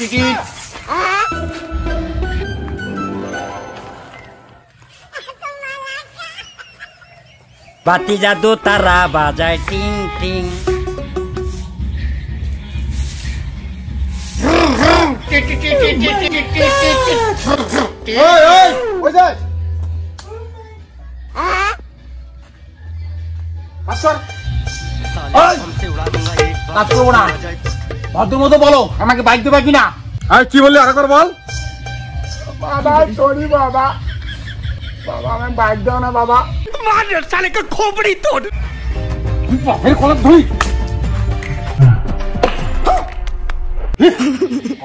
Ticket বাতি জাদু তারা বাজায় টিং টিং। ভদ্র মতো বলো আমাকে বাইক দেবে কিনা? কি বললি আরেকবার বল। বাবা সরি বাবা, বাবা আমি বাইক দাও না বাবা। খোপড়ি তোর বাপের কলম ধুই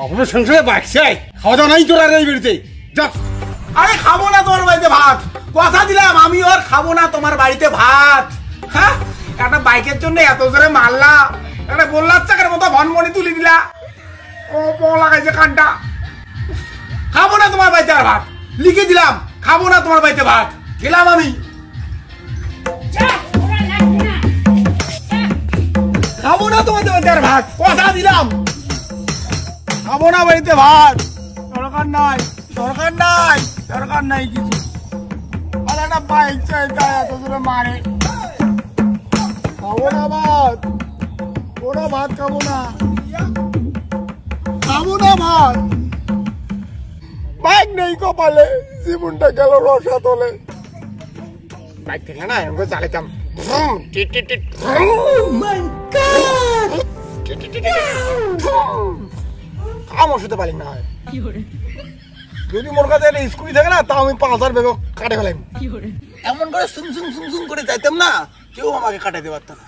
আপনার সংসারে বাইক চাই, খাওয়া দাওয়া নাই তোর আর এই বাড়িতে যা। আরে খাবো না তোমার বাড়িতে ভাত, কথা দিলাম আমি আর খাবো না তোমার বাড়িতে ভাত। হ্যাঁ একটা বাইকের জন্য এত জোরে মারলা, একটা গোল্লার চাকের মতো ভনমনি তুলি দিলা, ও পো লাগাইছে কানটা। খাবো না তোমার বাড়িতে আর ভাত, লিখে দিলাম খাবো না তোমার বাড়িতে ভাত, গেলাম আমি। খাবো না তোমাদের বাড়িতে আর ভাত, কথা দিলাম খাবো না বাড়িতে ভাত। দরকার নাই দরকার নাই দরকার নাই কিছু, আর একটা বাইক চাই তাই এত দূরে মারে। খাবো না ভাত, ওরা ভাত খাবো না, খাবো না ভাত। বাইক নেই কপালে, জীবনটা গেল রসা তলে। বাইক থেকে না এরকম চালাতাম, আমার সাথে পারি না হয়। যদি মোর কাছে স্কুটি থাকে না তাও আমি 5000 বেগ কাটে ফেলাম। এমন করে সুম সুম সুম সুম করে যাইতাম না, কেউ আমাকে কাটাইতে পারত না।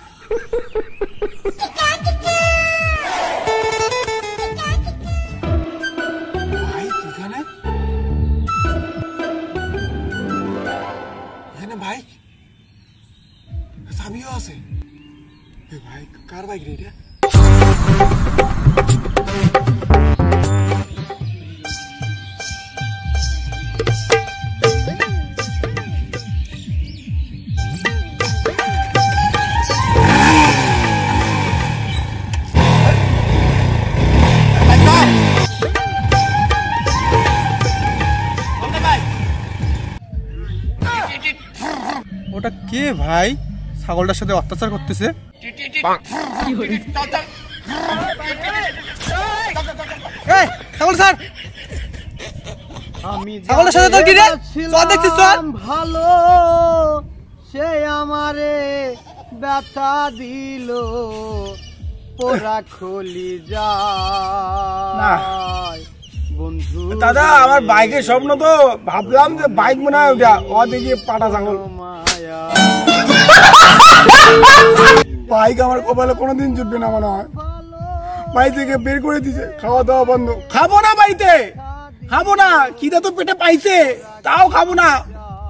এখানে বাইক চাবিও আছে। ভাই কার বাইক রে এটা? ওটা কে ভাই? ছাগলটার সাথে অত্যাচার করতেছে। ছাগল স্যার, ছাগলের সাথে তোর কি রে? চল দেখছিস চল। ভালো সে আমারে ব্যথা দিল, পোড়া খলি যায় বন্ধু। দাদা আমার বাইকের স্বপ্ন তো, ভাবলাম যে বাইক মনে হয় ওটা, ও দেখি পাটা ছাগল। বাইক আমার কপালে কোনোদিন জুটবে না মনে হয়, বাড়ি থেকে বের করে দিছে, খাওয়া দাওয়া বন্ধ। খাবো না বাড়িতে, খাবো না, খিদে তো পেটে পাইছে তাও খাবো না,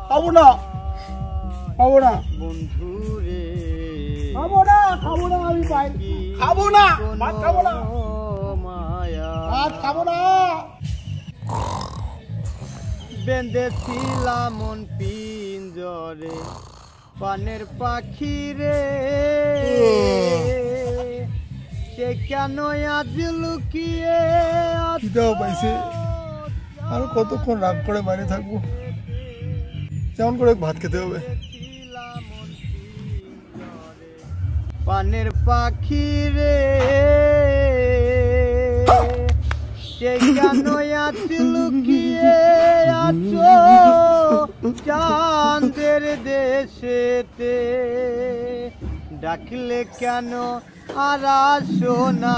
খাবো না, খাবো না, খাবো না, খাবো না, আমি বাইক খাবো না, ভাত খাবো না, ভাত খাবো না। বেঁধেছিলাম মন পিঞ্জরে পানের পাখি রে, সে কেন আজ লুকিয়ে খিদাও পাইছে, আর কতক্ষণ রাগ করে বাইরে থাকবো, যেমন করে ভাত খেতে হবে। পানের পাখি রে সে কেন আজ লুকিয়ে আছো চাঁদের দেশেতে, ডাকলে কেন আর আসো না,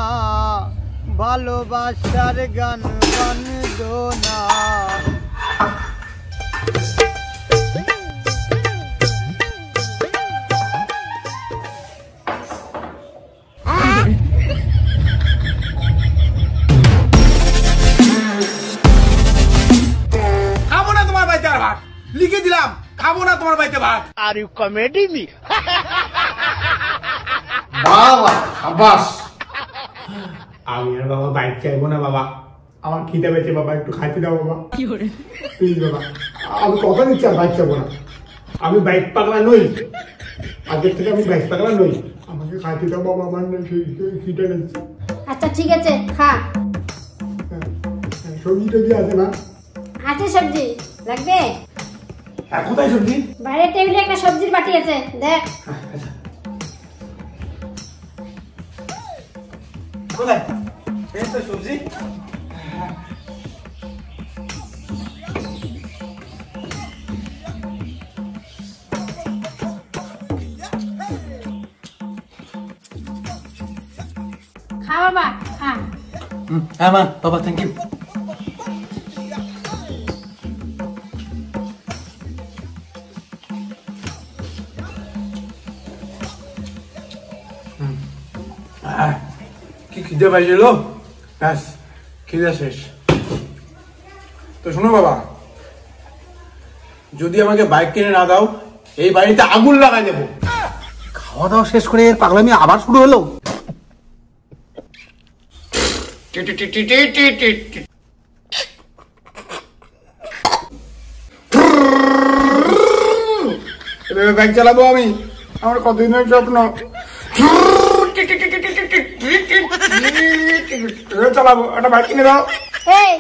ভালোবাসার গান বান্ধো না। খাবো না তোমার বাড়িতে আর ভাত, লিখে দিলাম খাবো না তোমার বাড়িতে ভাত। Are you comedy me? বাবা আব্বাস, আমি আর বাবা বাইক চাইবো না বাবা, আমার খিদে পেয়েছে বাবা, একটু খাইতে দাও বাবা প্লিজ বাবা। আমি কথা দিচ্ছি আর বাইক চাইবো না, আমি বাইক পাগলা নই, আগের থেকে আমি বাইক পাগলা নই, আমাকে খাইতে দাও বাবা, আমার খিদে নিচ্ছে। আচ্ছা ঠিক আছে খা। সবজি টবজি আছে না? আছে সবজি লাগবে? হ্যাঁ, কোথায় সবজি? বাইরের টেবিলে একটা সবজির বাটি আছে, দেখ। কোথায়? এই তো সবজি। খা বাবা, খা। হ্যাঁ মা, বাবা থ্যাংক ইউ। কি খিদে পাইছিল? ব্যাস, খিদে শেষ। তো শোনো বাবা, যদি আমাকে বাইক কিনে না দাও, এই বাড়িতে আগুন লাগাই দেবো। খাওয়া দাওয়া শেষ করে এর পাগলামি আবার শুরু হলো। এভাবে বাইক চালাবো আমি, আমার কতদিনের স্বপ্ন। চালাবো, একটা বাইক কিনে দাও। এই,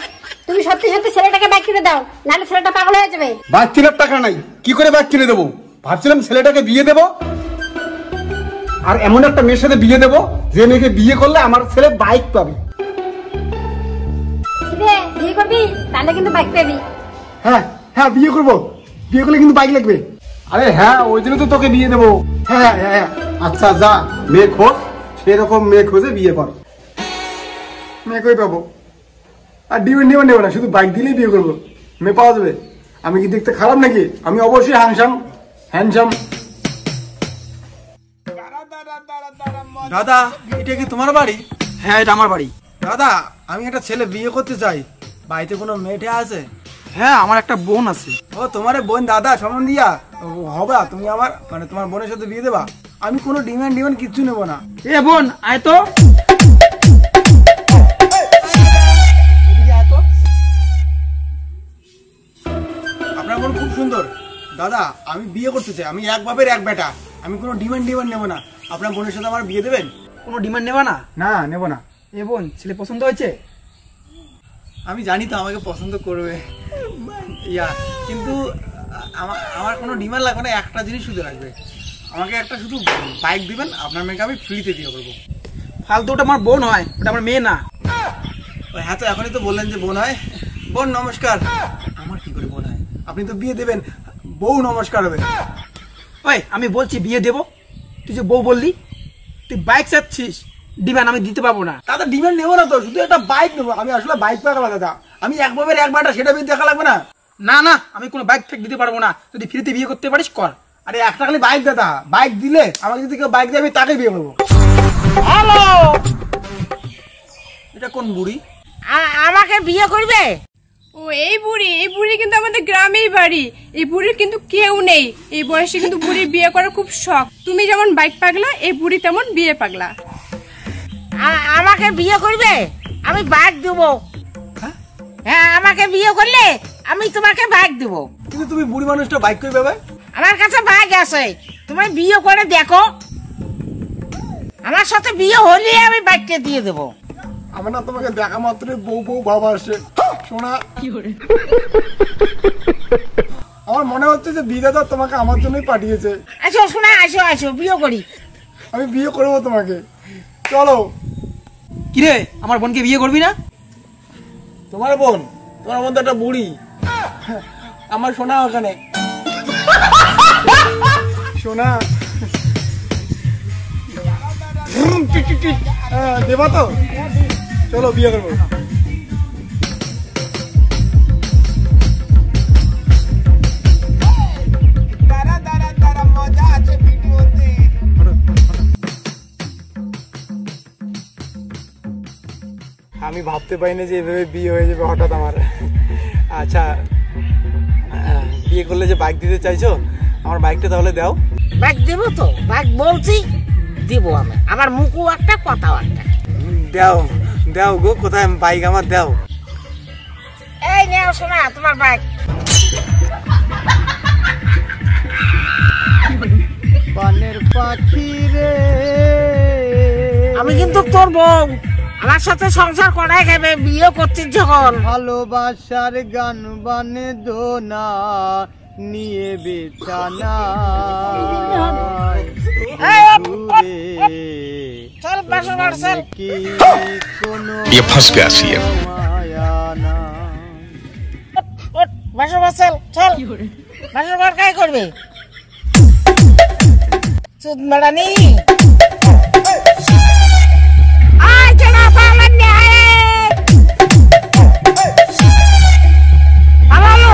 তুমি সত্যি সত্যি ছেলেটাকে বাইক কিনে দাও, নাহলে ছেলেটা পাগল হয়ে যাবে। বাইক কেনার টাকা নাই, কি করে বাইক কিনে দেবো? ভাবছিলাম ছেলেটাকে বিয়ে দেবো, আর এমন একটা মেয়ের সাথে বিয়ে দেবো যে মেয়েকে বিয়ে করলে আমার ছেলে বাইক পাবে। বিয়ে করবি? তাহলে কিন্তু বাইক পাবি। হ্যাঁ হ্যাঁ, বিয়ে করবো। বিয়ে করলে কিন্তু বাইক লাগবে। আরে হ্যাঁ, ওই জন্য তো তোকে বিয়ে দেবো। হ্যাঁ হ্যাঁ হ্যাঁ, আচ্ছা যা, মেয়ে খোঁজ, সেরকম মেয়ে খোঁজে বিয়ে কর। মেয়ে কই পাবো? আর ডিমেন্ড নেবো না, শুধু বাইক দিলেই বিয়ে করবো, মেয়ে পাওয়া যাবে। আমি কি দেখতে খারাপ নাকি? আমি অবশ্যই হ্যান্ডসাম। দাদা, এটা কি তোমার বাড়ি? হ্যাঁ, এটা আমার বাড়ি। দাদা, আমি একটা ছেলে বিয়ে করতে চাই, বাড়িতে কোনো মেয়েটে আছে? হ্যাঁ, আমার একটা বোন আছে। ও, তোমার বোন? দাদা সম্বন্ধিয়া হবা তুমি আমার, মানে তোমার বোনের সাথে বিয়ে দেবা? আমি কোনো ডিমান্ড কিচ্ছু নেবো না। এ বোন, আয় তো। আপনার বোন খুব সুন্দর। দাদা, আমি বিয়ে করতে চাই, আমি এক বাপের এক বেটা, আমি কোনো ডিমান্ড নেবো না। আপনার বোনের সাথে আমার বিয়ে দেবেন? কোনো ডিমান্ড নেবা না? না, নেবো না। এ বোন, ছেলে পছন্দ হয়েছে? আমি জানি তো আমাকে পছন্দ করবে, কিন্তু আমার কোনো ডিমান্ড লাগবে না, একটা জিনিস শুধু লাগবে, আমাকে একটা শুধু বাইক দিবেন, আপনার মেয়েকে আমি ফ্রিতে বিয়ে করবো। ফালতু, ওটা আমার বোন হয়, ওটা আমার মেয়ে না। হ্যাঁ, তো এখনই তো বললেন যে বোন হয়। বোন নমস্কার। আমার কি করে বোন হয়? আপনি তো বিয়ে দেবেন, বউ নমস্কার হবে। ওই, আমি বলছি বিয়ে দেবো, তুই যে বউ বললি, তুই বাইক চাচ্ছিস, ডিমান্ড আমি দিতে পারবো না। দাদা, ডিমান্ড নেবো না তো, শুধু একটা বাইক নেবো। আমি আসলে বাইক পাগলা দাদা, আমি এক বাপের এক বাটা, সেটা বিয়ে দেখা লাগবে না। না না, আমি কোনো বাইক ফেক দিতে পারবো না। যদি ফ্রিতে বিয়ে করতে পারিস কর। আরে একটা খালি বাইক দাদা, বাইক দিলে আমাকে যদি কেউ বাইক দেয় আমি তাকে বিয়ে করবো। হ্যালো, এটা কোন বুড়ি? আমাকে বিয়ে করবে? ও, এই বুড়ি কিন্তু আমাদের গ্রামেই বাড়ি। এই বুড়ির কিন্তু কেউ নেই, এই বয়সে কিন্তু বুড়ির বিয়ে করার খুব শখ। তুমি যেমন বাইক পাগলা, এই বুড়ি তেমন বিয়ে পাগলা। আমাকে বিয়ে করবে? আমি বাইক দেবো। হ্যাঁ, আমাকে বিয়ে করলে আমি তোমাকে বাইক দেবো। কিন্তু তুমি বুড়ি মানুষটা বাইক করে পাবে? আমার কাছে বাইক আছে, তুমি বিয়ে করে দেখো। আমার সাথে বিয়ে হলে আমি বাইকটা দিয়ে দেবো। আমার না তোমাকে দেখা মাত্র বউ বাবা আসছে। শোনা, আমার মনে হচ্ছে যে বিধাতা তোমাকে আমার জন্যই পাঠিয়েছে। আসো শোনা, আসো বিয়ে করি। আমি বিয়ে করবো তোমাকে, চলো। কিরে, আমার বোনকে বিয়ে করবি না? তোমার বোন তো একটা বুড়ি, আমার সোনা ওখানে। সোনা দেবা তো? চলো বিয়ে করবো। আমি ভাবতে পারিনি যে এভাবে বিয়ে হয়ে যাবে হঠাৎ আমার। আচ্ছা, বিয়ে করলে যে বাইক দিতে চাইছো, আমার বাইকটা তাহলে দাও। বাইক দেবো তো, বাইক বলছি দিব আমি। আমার মুখও একটা, কথাও একটা। দাও গো, কোথায় বাইক আমার? দাও। এই নাও শোনা, তোমার বাইক। পানের পাখি রে, আমি কিন্তু তোর বউ, আমার সাথে সংসার করাই খাবে, বিয়ে করছিস যখন। ভালোবাসার গান বাঁধো না নিয়ে বিছানা চল বাসর ঘর চল। কি কোনো ये फंस गया सीएम। মায়া না বাসর ঘর চল, চল বাসর ঘর কাই করবে চুদ মারানি। আয় চলা পালান নে আয় পালালো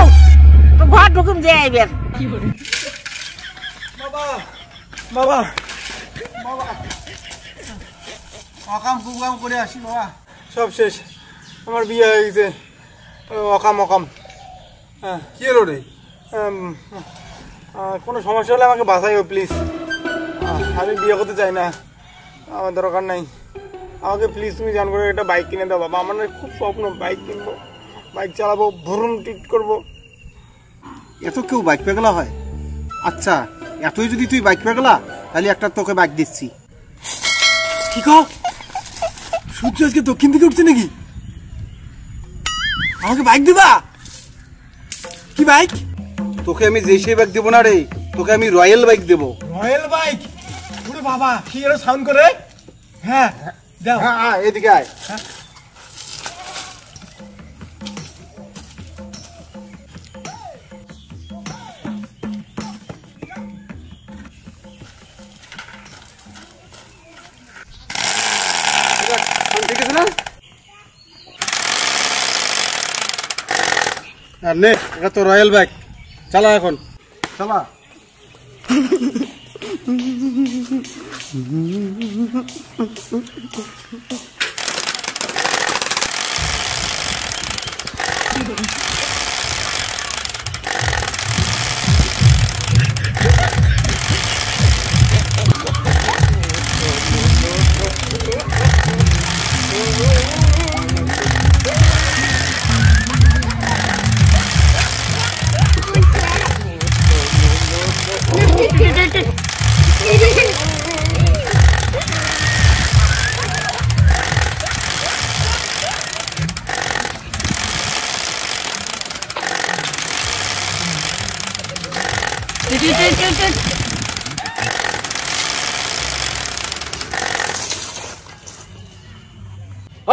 তো ঘর ঢুকুম যে আইবের। বাবা বাবা বাবা অকাম কুকাম করে আসি বাবা, সব শেষ, আমার বিয়ে হয়ে গেছে। অকাম অকাম। হ্যাঁ কি হলো রে? কোনো সমস্যা হলে আমাকে বাঁচাইও প্লিজ। আমি বিয়ে করতে চাই না, আমার দরকার নাই। আমাকে প্লিজ তুমি জান করে একটা বাইক কিনে দাও বাবা, আমার না খুব স্বপ্ন বাইক কিনবো, বাইক চালাবো, ভরুন ট্রিট করবো। এত কেউ বাইক পাগলা হয়? আচ্ছা এতই যদি তুই বাইক পাগলা তাহলে একটা তোকে বাইক দিচ্ছি। কি কও? সূর্য আজকে দক্ষিণ দিকে উঠছে নাকি? আমাকে বাইক দিবা? কি বাইক? তোকে আমি যে সেই বাইক দেবো না রে, তোকে আমি রয়্যাল বাইক দেবো। Royal bike? ওরে বাবা কি এর সাউন্ড করে। হ্যাঁ দাও। হ্যাঁ এদিকে আয়। ঠিক আছে না? আর নে এটা তো রয়্যাল বাইক, চালা এখন চালা।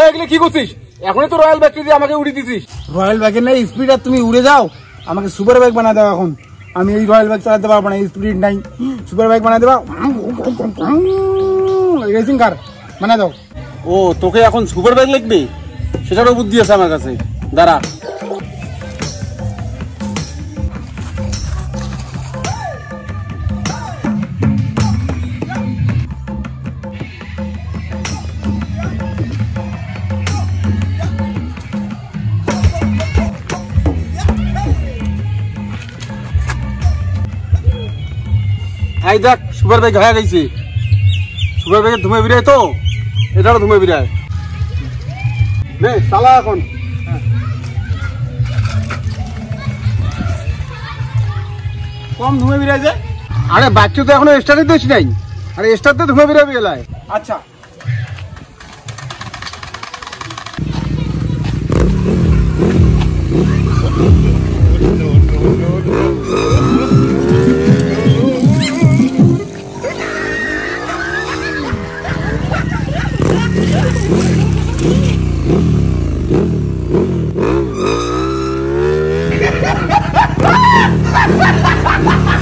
এগুলো কি করছিস? এখনই তো রয়্যাল বাইক দিয়ে আমাকে উড়িয়ে দিছিস। রয়্যাল বাইকের নাই স্পিড, আর তুমি উড়ে যাও। আমাকে সুপার বাইক বানা দাও এখন। আমি এই রয়্যাল বাইক চালাতে পারবো না, স্পিড নাই। সুপার বাইক বানা দেবা, রেসিং কার বানা দাও। ও তোকে এখন সুপার বাইক লাগবে, সেটারও বুদ্ধি আছে আমার কাছে, দাঁড়া। এই দেখ সুপার বাইক হয়ে গেছে। সুপার বাইকের ধুমে বিরায় তো, এটারও ধুমে বিরায়। নে চালা এখন। কম ধুমে বিরায় যায়। আরে বাচ্চা তো এখনো স্টার্টই দিস নাই, আরে স্টার্ট তো ধুমে বিরাবে এলায়। আচ্ছা Ha ha ha ha!